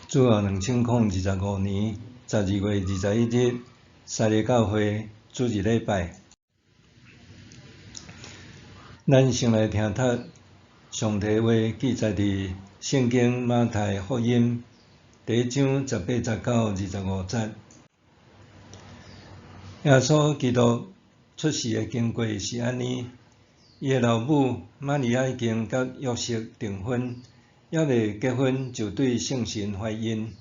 主后2025年12月21日，沙利教会主日礼拜，咱先来听读上帝话记载伫圣经马太福音第1章18节到25节。耶稣基督出世的经过是安尼：伊的老母玛利亚已经甲约瑟订婚，还未结婚就对圣神怀孕。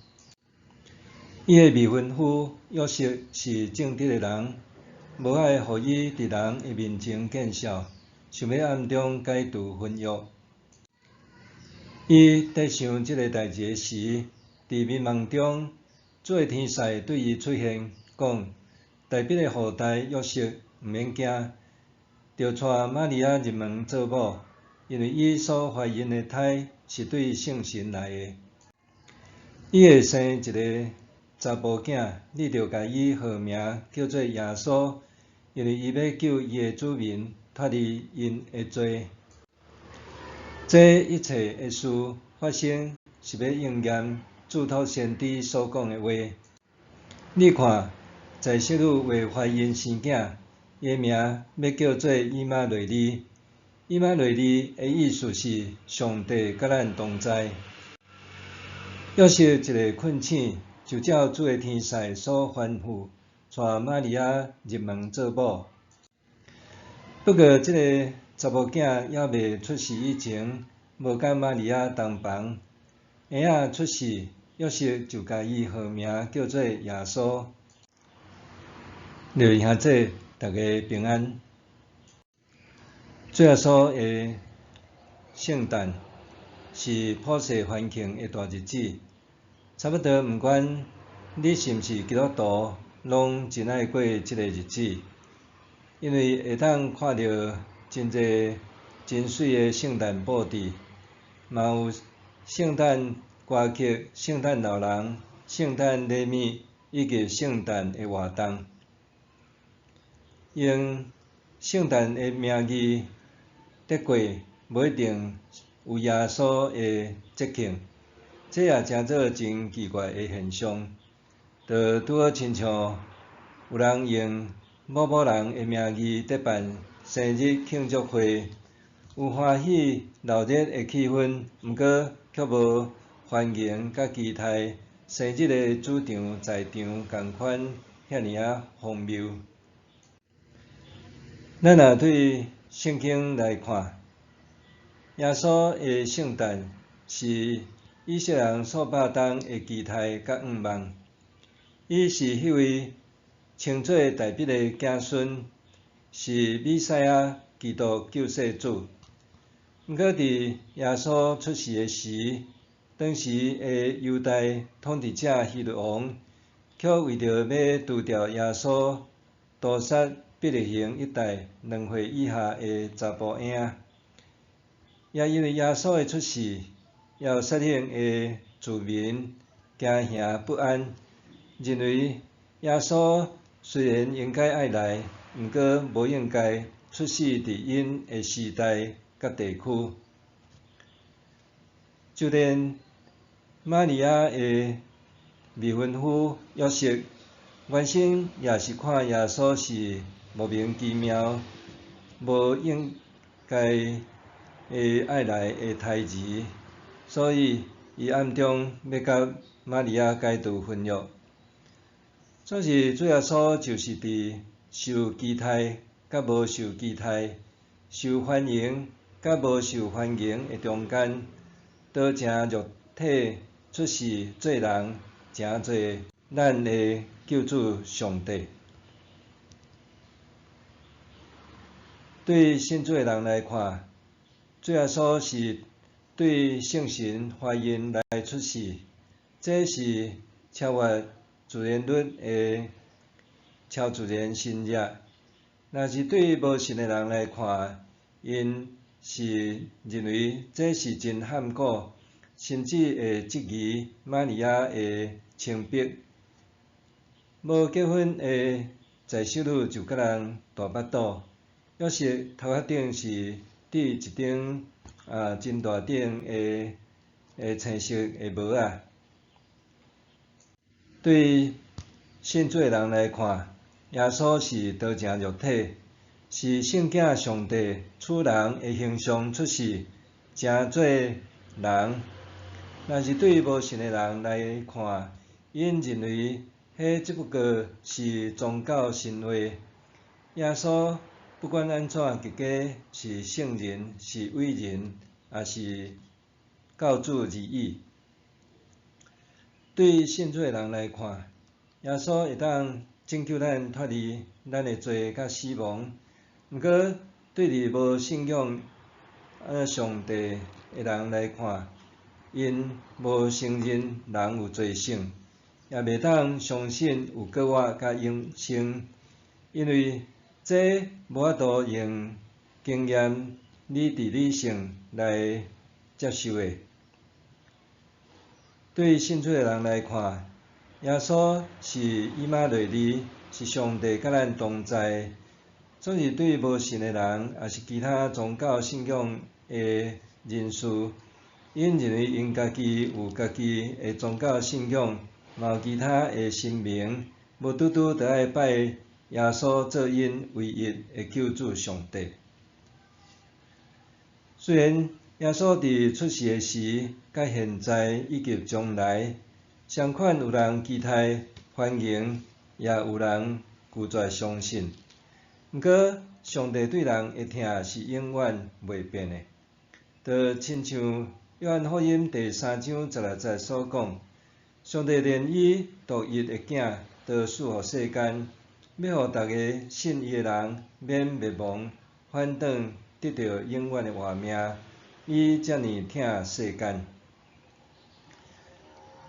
伊的未婚夫约瑟是正直的人，无爱互伊伫人的面前见笑，想要暗中解除婚约。伊在想即个代志时，伫迷茫中，主的天使对伊出现，讲：代笔的后代约瑟毋免惊，着娶玛利亚入门做某，因为伊所怀孕的胎是对圣神来的。伊会生一个查甫囝，你着甲伊号名叫做耶稣，因为伊要救伊的子民，脱离因的罪。这一切的事发生，是要应验祝托先知所讲的话。你看，在媳妇为怀孕生囝，伊的名要叫做以马内利。以马内利的意思是上帝甲咱同在。约瑟一个困醒，就照主的天使所吩咐，娶玛利亚入门做某。不过，这个查某囝还未出世以前，无甲玛利亚同房。婴仔出世，约瑟就甲伊号名叫做耶稣。弟兄姊，大家平安。主耶稣的圣诞是普世欢庆的大日子。差不多毋管你是毋是基督徒，拢真爱过即个日子，因为会当看到真侪真水的圣诞布置，嘛有圣诞歌曲、圣诞老人、圣诞礼物以及圣诞的活动。用圣诞的名义得过，无一定有耶稣的节庆。这也诚做真奇怪的现象，就拄好亲像有人用某某人的名义得办生日庆祝会，有欢喜闹热的气氛，毋过却无欢迎甲期待生日的主场在场共款，遐尔啊荒谬。咱若对圣经来看，耶稣的圣诞是以色列人数百冬的期待甲愿望。伊是迄位称作代笔的子孙，是弥赛亚基督救世主。毋过伫耶稣出世的时，当时的犹太统治者希律王，却为着要除掉耶稣，屠杀伯利恒一带2岁以下的查甫婴仔。也因为耶稣的出世，也使领的子民惊吓不安，认为耶稣虽然应该爱来，毋过无应该出世伫因的时代甲地区。就连玛利亚的未婚夫约瑟，原先也是看耶稣是莫名其妙、无应该爱来的胎儿，所以伊暗中要甲玛利亚解除婚约。总是主耶稣就是伫受期待甲无受期待、受欢迎甲无受欢迎的中间，倒成肉体出世做人，诚做咱的救主上帝。对信主的人来看，主耶稣是对圣神怀孕来出世，这是超越自然律的超自然新约。若是对无信的人来看，因是认为这是真罕古，甚至会质疑玛利亚的清白。无结婚的在修女就甲人大巴肚，约瑟头壳顶是戴一顶真大顶的青色的帽仔。对信主的人来看，耶稣是道成肉体，是圣子上帝赐人的形象出世，成做人。若是对无信的人来看，因认为迄只不过是宗教神话。耶稣不管安怎，结果是圣人，是伟人，也是教主而已。对信主的人来看，耶稣会当拯救咱脱离咱的罪甲死亡。毋过，对于无信仰上帝的人来看，因无承认人有罪性，也袂当相信有果仔甲永生，因为这无法度用经验、理性来接受的。对信主的人来看，耶稣是以马内利，是上帝甲咱同在。总是对无信的人，也是其他宗教信仰的人士，因认为因家己有家己的宗教信仰，嘛有其他的神明，无拄拄着爱拜耶稣做因唯一的救主上帝。虽然耶稣伫出世的时，甲现在以及将来，相款有人期待、欢迎，也有人拒绝相信。毋过，上帝对人的疼是永远袂变的，就亲像约翰福音第3章16节所讲，上帝连伊独一的囝都赐予世间，要互逐个信伊的人免灭亡，反倒得到永远的活命。伊遮尔疼世间。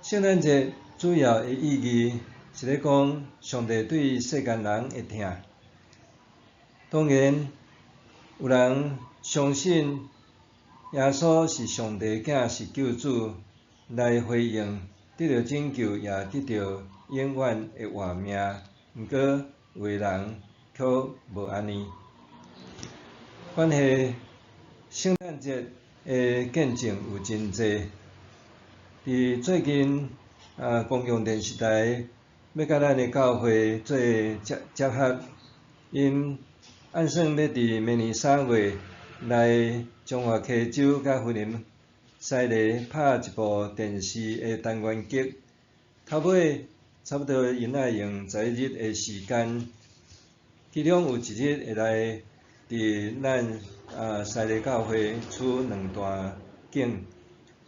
圣诞节主要的意义是咧讲上帝对世间人的疼。当然，有人相信耶稣是上帝囝，是救主，来回应得到拯救，也得到永远的活命。毋过，有的人却无安尼。关系圣诞节的见证有真济。伫最近公共电视台要甲咱的教会做结合，因按算要伫明年3月来中华溪州甲云林西螺拍一部电视的单元剧，头尾差不多因爱用11日的时间，其中有1日会来伫咱西螺教会出2段景。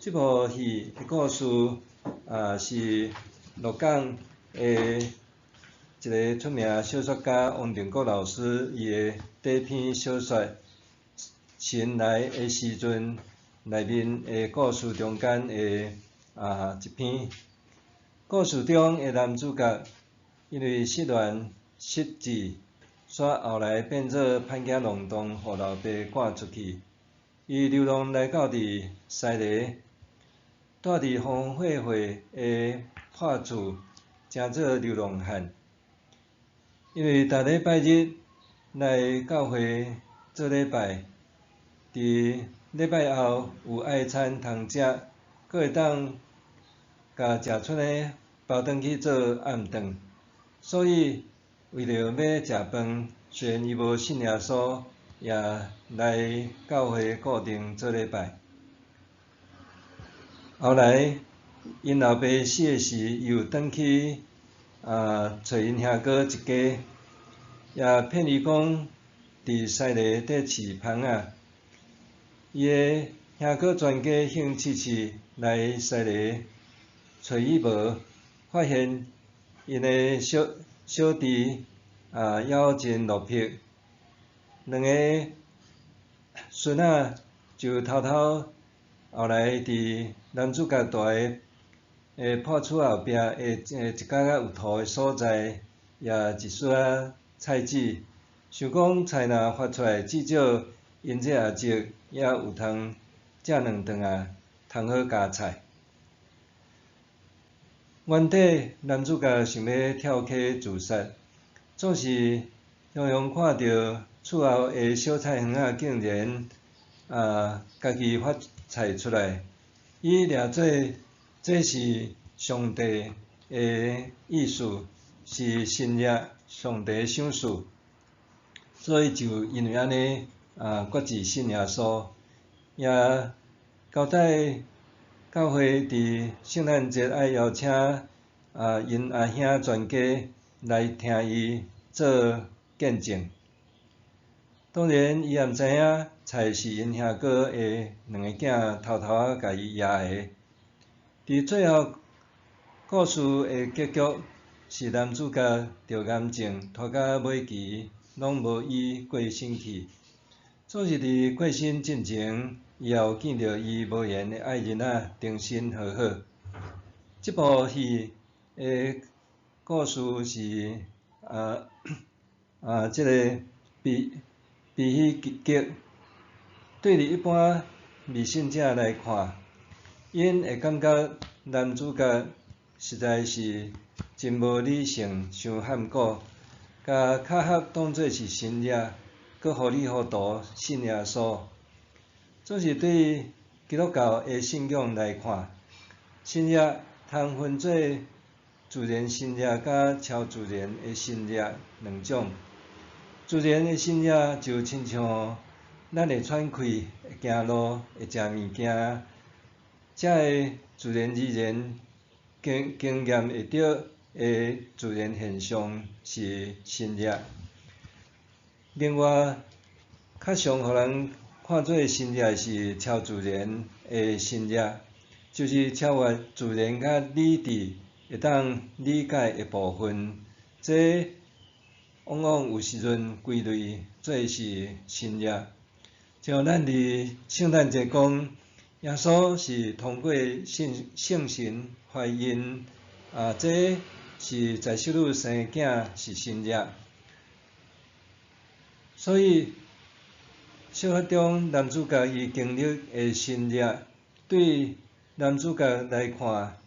这部戏的故事是鹿港的一个出名小说家王定国老师伊的第一篇小说《神来的时阵》内面的故事中间的一篇。故事中的男主角因为失恋失志，煞后来变做歹囝浪荡，互老爸赶出去。伊流浪来到伫西螺，住伫风火会的破厝，成做流浪汉。因为逐礼拜日来教会做礼拜，伫礼拜后有爱餐通食，佫会当甲食剩的包转去做暗顿。所以为着要食饭，虽然伊无信耶稣，也来教会固定做礼拜。后来，因老爸死的时，伊又转去找因兄哥一家，也骗伊讲伫西螺在饲蜂仔。伊的兄哥全家兴七七来西螺找伊无，发现因的小弟枵真落魄，两个孙仔就偷偷后来伫男主角住的破厝后壁一角仔有土的所在，也一束菜籽，想讲菜若发出来，至少因这阿叔也有通食2顿通好加菜。原底男主角想要跳溪自杀，总是常常看到厝后的小菜园竟然家己发菜出来。伊掠做这是上帝的意思是新约上帝赏赐，所以就因为安尼决志信耶稣，也交代教会伫圣诞节爱邀请因阿兄全家来听伊做见证。当然，伊也毋知影菜是因兄哥的两个囝偷偷仔甲伊压的。伫最后，故事的结局是男主角着癌症拖到尾期，拢无医过身去。总是伫过身进前，伊也有见到伊无缘的爱人仔重新和好。这部戏的故事是这个悲喜结局，对于一般未信者来看，因会感觉男主角实在是真无理性，伤憨古，甲巧合当作是神业，搁糊里糊涂信耶稣。总是对基督教的信仰来看，信业通分做自然信业甲超自然的信业两种。自然的信业就亲像咱会喘气、会行路、会食物件，这个自然而然经验会到的自然现象是信业。另外，较常互人看做信业是超自然的信业，就是超越自然甲理智会当理解的部分，这往往有时阵归类做是信业。像咱伫圣诞节讲，耶稣是通过圣神怀孕，这是在世女生囝是信业。所以，小说中男主角伊经历的信业，对男主角来看，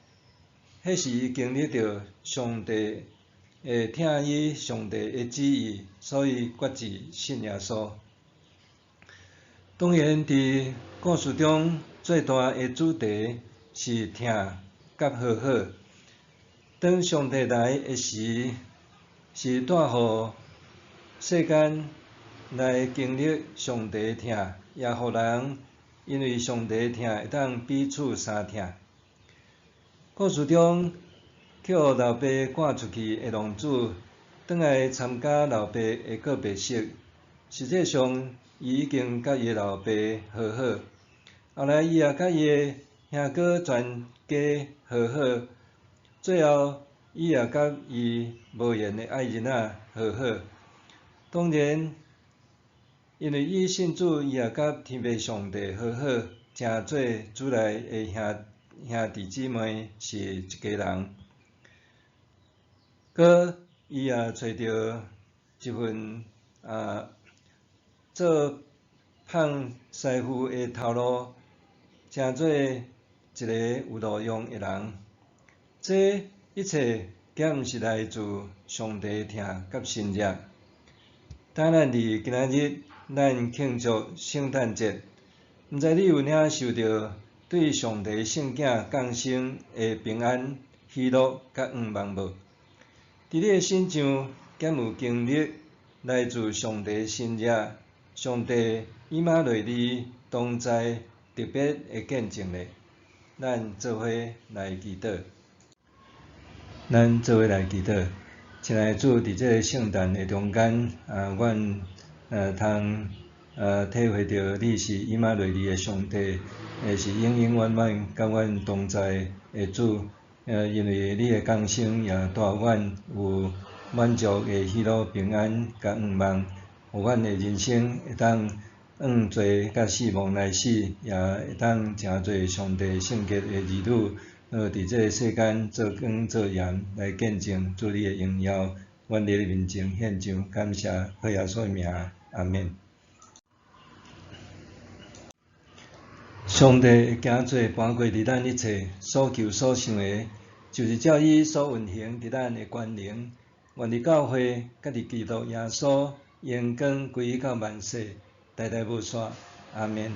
迄是伊经历到上帝会听伊上帝的旨意，所以决志信耶稣。当然，伫故事中最大的主题是听甲和好。当上帝来的时，是带互世间来经历上帝的听，也互人因为上帝的听会当彼此相听。故事中，去互老爸赶出去的浪子，转来参加老爸的告别式。实际上，伊已经甲伊的老爸和好，后来伊也甲伊的兄哥全家和好，最后伊也甲伊无缘的爱人仔和好。当然，因为伊信主，伊也甲天父上帝和好，成做主内的兄弟姊妹是一家人。佮伊也找到一份做胖师傅的头路，成做一个有路用的人。这一切皆毋是来自上帝听甲信业。当咱伫今仔日，咱庆祝圣诞节，毋知你有领受到对上帝圣囝降生的平安、喜乐甲愿望无？伫你的心上，敢有经历来自上帝信业？上帝以马内利同在特别的见证咧，咱做伙来祈祷。亲爱的主，伫这个圣诞的中间，阮通体会到你是以马内利的上帝，是永永远远甲阮同在的主。因为你的降生也带阮有满足的喜乐、平安甲愿望。互阮的人生会当做甲死亡来死，也会当成做上帝圣洁的儿女，伫这个世间做光做盐来见证主你的荣耀。阮伫你面前献上感谢，靠耶稣的名，阿们。上帝会行做搬过伫咱一切所求所想的，就是照伊所运行伫咱的权能。愿伫教会，甲伫基督耶稣。荣光归到万世，代代无衰，阿们。